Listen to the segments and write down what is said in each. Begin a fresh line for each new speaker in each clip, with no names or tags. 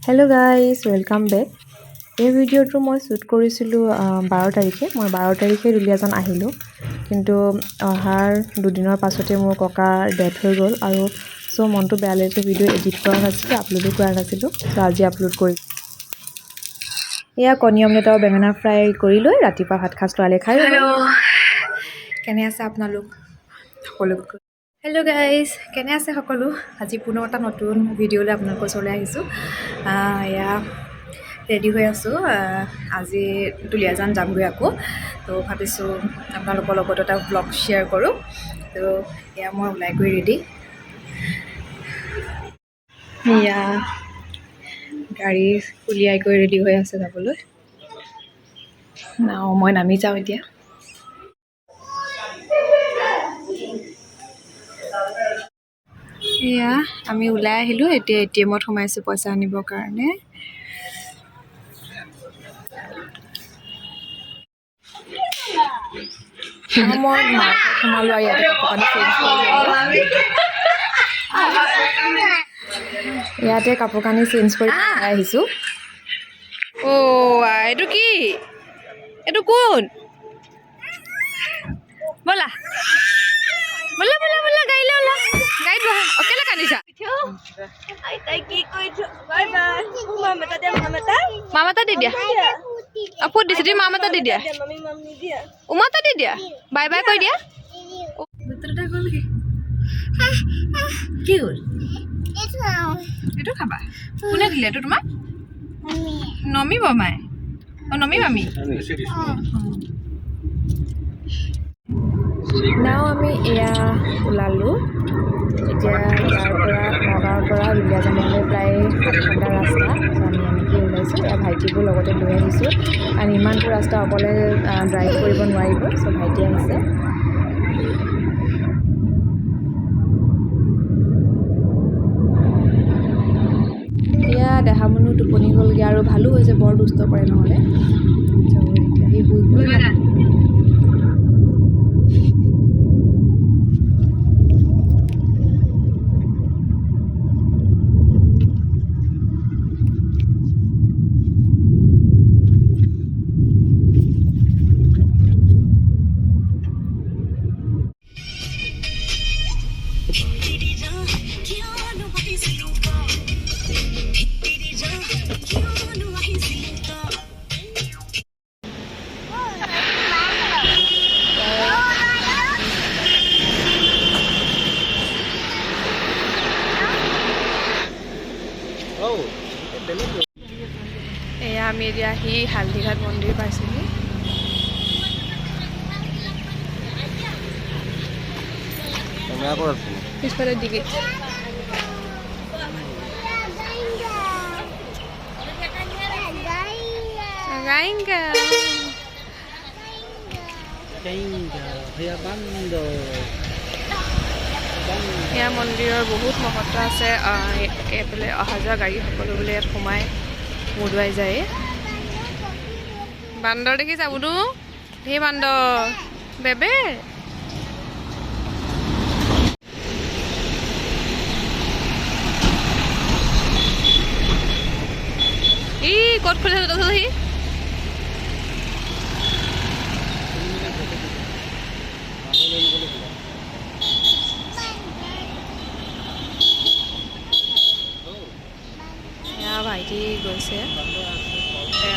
Hello' guys welcome back. এই ভিডিঅ'টো মই শ্বুট কৰিছিলোঁ 12 তাৰিখে। মই 12 তাৰিখে দুলিয়াজান আহিলোঁ, কিন্তু অহাৰ দুদিনৰ পাছতে মোৰ ককাৰ ডেথ হৈ গ'ল আৰু চ' মনটো বেয়া লাগিছে। ভিডিঅ' এডিট কৰা নাছিলোঁ, আপলোডো কৰা নাছিলোঁ, চ' আজি আপলোড কৰিছোঁ। এয়া কণী অমলেট আৰু বেঙেনা ফ্ৰাই কৰি লৈ ৰাতিপুৱা ভাত সাজ লৰালে খাই। কেনে আছে আপোনালোক সকলো? হেল্ল' গাইজ, কেনে আছে সকলো? আজি পুনৰ এটা নতুন ভিডিঅ'লৈ আপোনালোকৰ ওচৰলৈ আহিছোঁ। এয়া ৰেডি হৈ আছোঁ, আজি দুলিয়াজান যামগৈ আকৌ। তো ভাবিছোঁ আপোনালোকৰ লগত এটা ব্লগ শ্বেয়াৰ কৰোঁ। তো এয়া মই ওলাই গৈ ৰেডি। এয়া গাড়ী উলিয়াই গৈ ৰেডি হৈ আছে যাবলৈ। মই নামি যাওঁ এতিয়া। এয়া আমি ওলাই আহিলোঁ, এতিয়া ATM-ত সোমাইছোঁ পইচা আনিবৰ কাৰণে। মই মাৰ্কেট সোমালোঁ আৰু ইয়াতে কাপোৰ কানি চেঞ্জ কৰি আহিছোঁ। এইটো কি? এইটো কোন? ব'লা ব'লা ব'লা ব'লা, গাড়ীলৈ ওলা, গাড়ীত বহা। অকেলে কান্দিছা? মামাতা দি দিয়া, ফুট দিছে, তুমি মামাতা দি দিয়া, উমাতা দি দিয়া, বাই বাই কৈ দিয়া। কি হ'ল? এইটো খাবা? কোনে দিলে এইটো তোমাক? নমি বমাই? নমি মামি? আমি এয়া ওলালোঁ। এতিয়া ইয়াৰ পৰা নগাঁৱৰ পৰা দুলিয়াজানলৈ প্ৰায় 7 ঘণ্টা ৰাস্তা। আমি এনেকৈ ওলাইছোঁ। এয়া ভাইটিবোৰ লগতে লৈ আহিছোঁ, কাৰণ ইমানটো ৰাস্তা অকলে ড্ৰাইভ কৰিব নোৱাৰিব, চ' ভাইটি আহিছে। এয়া দেহা মনো টোপনি গ'লগৈ আৰু ভালো হৈছে, বৰ দুষ্ট কৰে নহ'লে। এতিয়া সি শুই এয়া আমি এতিয়া আহি হালদিঘাট মন্দিৰ পাইছোঁহি। পিছফালে দিগি এয়া মন্দিৰৰ বহুত মহত্ব আছে। এইফালে অহা যোৱা গাড়ী সকলোবোৰে ইয়াত সোমাই মুদুৱাই যায়। বান্দৰ দেখিছা বুধু? সেই বান্দৰ বেবে। ই ক'ত খুলিছে সি? ভাইটি গৈছে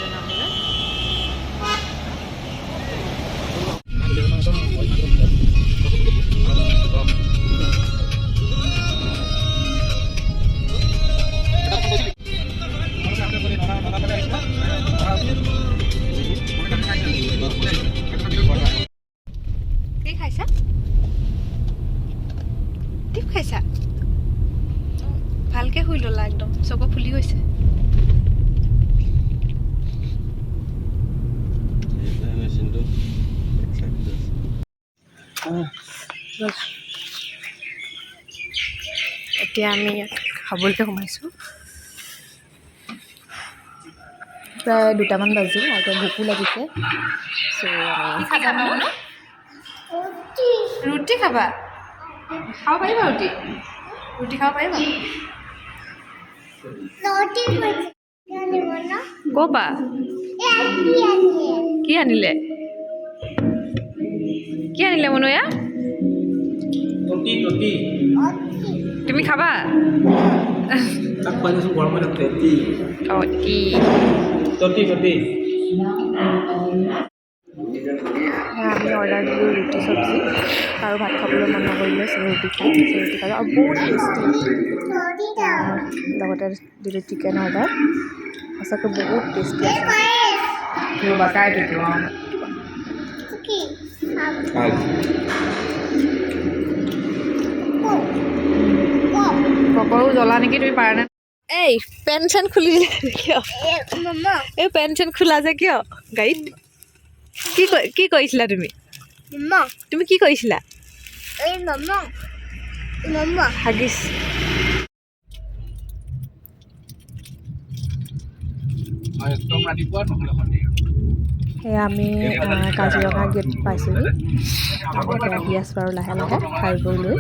জনাবলৈ। কি খাইছা? টিপ খাইছা? ভালকে শুই ল'লা, একদম চকু ফুলি গৈছে। এতিয়া আমি ইয়াত খাবলৈ সোমাইছোঁ। প্ৰায় 2টামান বাজিল আৰু এতিয়া ভোকো লাগিছে। ৰুটি খাবা? খাব পাৰিবা ৰুটি? ৰুটি খাব পাৰিবা? ক'পা কি আনিলে মনো এয়া তুমি খাবা আমি অৰ্ডাৰ দিলোঁ ৰুটি চব্জি আৰু ভাত খাবলৈ মন নকৰিলে ৰুটি খালোঁ আৰু বহুত টেষ্টি লগতে দিলোঁ চিকেন অৰ্ডাৰ সঁচাকৈ বহুত টেষ্টি আছে ককৰো জ্বলা নেকি তুমি পাৰা নে এই পেন চেন খুলি দিলে কিয় এই পেন চেন খোলা যে কিয় গাড়ীত কি কৰিছিলা তুমি কি কৰিছিলা হাগিছ সেয়া আমি কাজিৰঙা গেট পাইছোঁহি আহি আছোঁ আৰু লাহে লাহে খাই বৈ লৈ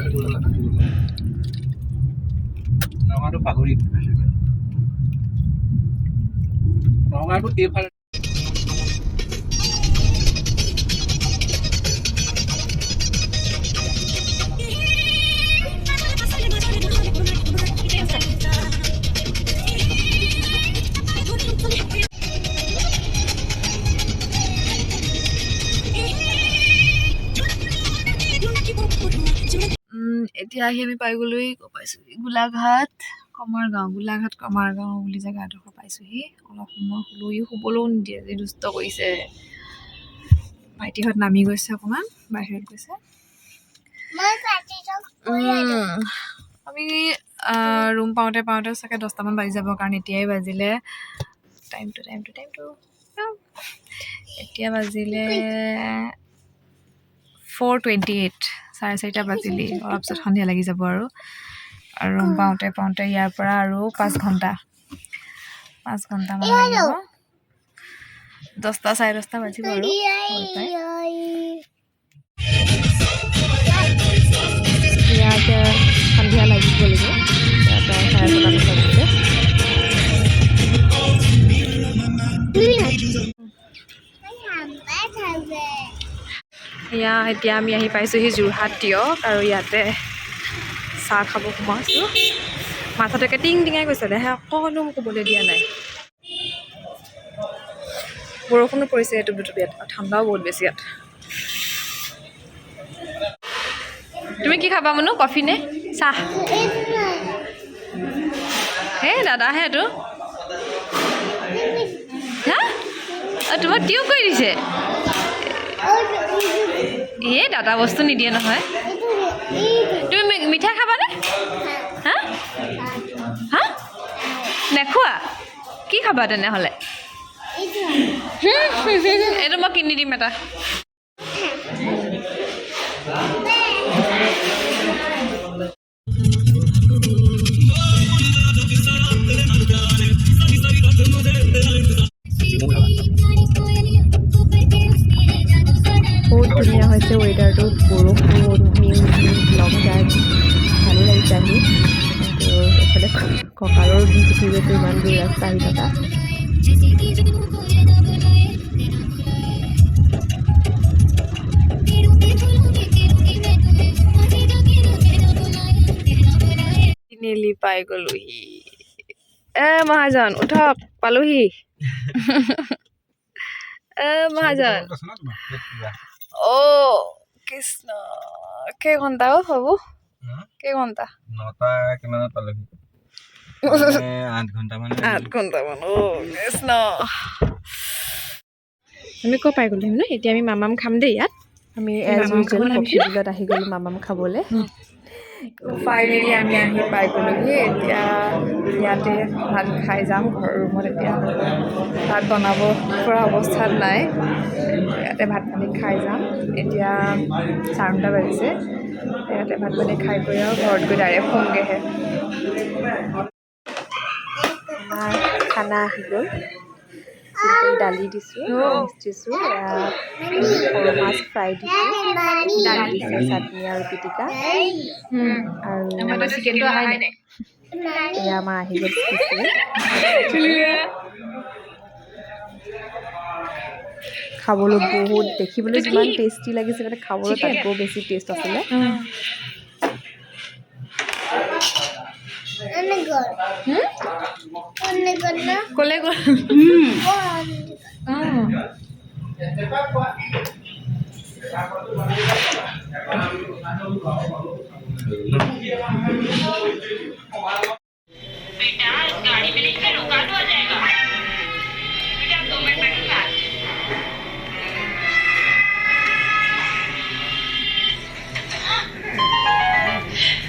এতিয়া আহি আমি পাই গ'লোহি পাইছোঁহি গোলাঘাট কমাৰগাঁও বুলি জেগা এডোখৰ পাইছোঁহি অলপ সময় শুবলৈও নিদিয়ে যে দুষ্ট কৰিছে ভাইটিহঁত নামি গৈছে অকণমান বাহিৰত গৈছে আমি ৰুম পাওঁতে চাগে 10টামান বাজি যাব কাৰণ এতিয়াই বাজিলে টাইমটো এতিয়া বাজিলে 4:28 4:30 বাজিলি অলপ পিছত সন্ধিয়া লাগি যাব আৰু ৰুম পাওঁতে ইয়াৰ পৰা আৰু 5 ঘণ্টা মান লাগিব 10টা 10:30 বাজিব আৰু ইয়াতে সন্ধিয়া লাগিব ইয়াতে 9:30 বাজিছে এতিয়া আমি আহি পাইছোঁহি যোৰহাট দিয়ক আৰু ইয়াতে চাহ খাব সোমাইছোঁ মাথাটো একে টিং টিঙাই গৈছে দেহে অকণো মোক ক'বলৈ দিয়া নাই বৰষুণো পৰিছে এইটো ইয়াত ঠাণ্ডাও বহুত বেছি ইয়াত তুমি কি খাবা মনো কফি নে চাহ হে দাদাহে এইটো হা তোমাক কিয় কৰি দিছে এই দাদা বস্তু নিদিয়ে নহয় তুমি মিঠাই খাবানে হা হা নেখোৱা কি খাবা তেনেহ'লে এইটো মই কিনি দিম এটা বহুত ধুনীয়া হৈছে ৱেডাৰটো বৰষুণ লং যায় ভালো লাগিছে আহি কিন্তু এইফালে কঁকালৰ বিষ উঠি গৈছে ইমান দূৰ ৰাস্তা আহি থকা তিনিআলি পাই গ'লোহি মহাজন উঠক পালোহি মহাজন কৃষ্ণ কেই ঘণ্টা হ'ব কেই ঘণ্টা 9টা কিমানত পালোহি 8 ঘণ্টামান কৃষ্ণ আমি ক'ৰ পাই গ'লো ন এতিয়া আমি মামাম খাম দেই ইয়াত আমি কফিলত আহি গ'লোঁ মামাম খাবলৈ ফাইনেলি আমি আহি পাই গ'লোহি এতিয়া ইয়াতে ভাত খাই যাম ঘৰৰ ৰুমত এতিয়া ভাত বনাব পৰা অৱস্থাত নাই ইয়াতে ভাত পানী খাই যাম এতিয়া 9:30 বাজিছে ইয়াতে ভাত পানী খাই কৰি আৰু ঘৰত গৈ ডাইৰেক্ট শুমগৈহে আমাৰ খানা আহি গ'ল চিম্পল দালি দিছোঁ, মিক্স দিছোঁ, সৰু মাছ ফ্ৰাই দিছোঁ, দালি দিছে, চাটনি আৰু পিটিকা, আৰু এয়া আমাৰ আহি গ'ল স্পেচিয়েল। খাবলৈ বহুত, দেখিবলৈ যিমান টেষ্টি লাগিছে মানে খাবলৈ তাতকৈও বেছি টেষ্ট আছিলে।
ক'লে গ'ল बेटा इस गाड़ी में लिख के रुका तो आ जाएगा बेटा 2 मिनट बैठूंगा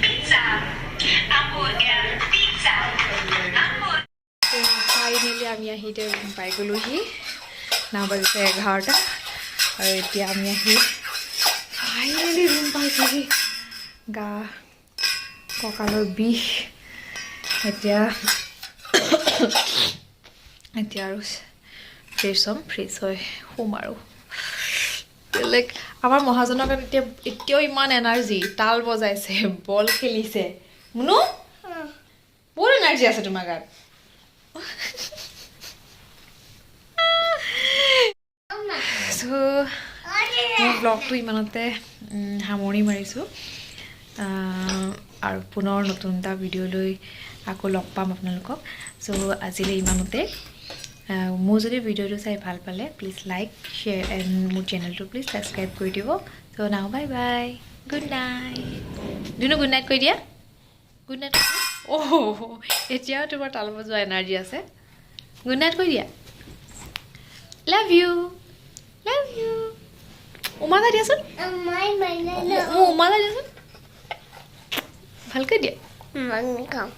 पिज्जा hamburger पिज्जा ফাইনেলি আমি আহি ৰুম পাই গ'লোহি। 9 বাজিছে 11টা আৰু এতিয়া আমি আহি ফাইনেলি ৰুম পাইছোঁহি। গা কঁকালৰ বিষ এতিয়া আৰু ফ্ৰেছ হ'ম, ফ্ৰেছ হৈ শুম আৰু বেলেগ। আমাৰ মহাজনৰ গাত এতিয়াও ইমান এনাৰ্জি, তাল বজাইছে, বল খেলিছে। মুনু বহুত এনাৰ্জি আছে তোমাৰ গাত। চ' মই ব্লগটো ইমানতে সামৰণি মাৰিছোঁ আৰু পুনৰ নতুন এটা ভিডিঅ' লৈ আকৌ লগ পাম আপোনালোকক। চ' আজিলৈ ইমানতে। মোৰ যদি ভিডিঅ'টো চাই ভাল পালে প্লিজ লাইক শ্বেয়াৰ এণ্ড মোৰ চেনেলটো প্লিজ ছাবস্ক্ৰাইব কৰি দিব। চ' নাও বাই বাই, গুড নাইট। দুনু গুড নাইট কৈ দিয়া, গুড নাইট। অ' এতিয়াও তোমাৰ তাল বজোৱা এনাৰ্জি আছে। গুড নাইট কৈ দিয়া। Love you, love you. উমাদা দিয়াচোন, উমাদা দিয়াচোন, ভালকৈ দিয়া। খাওঁ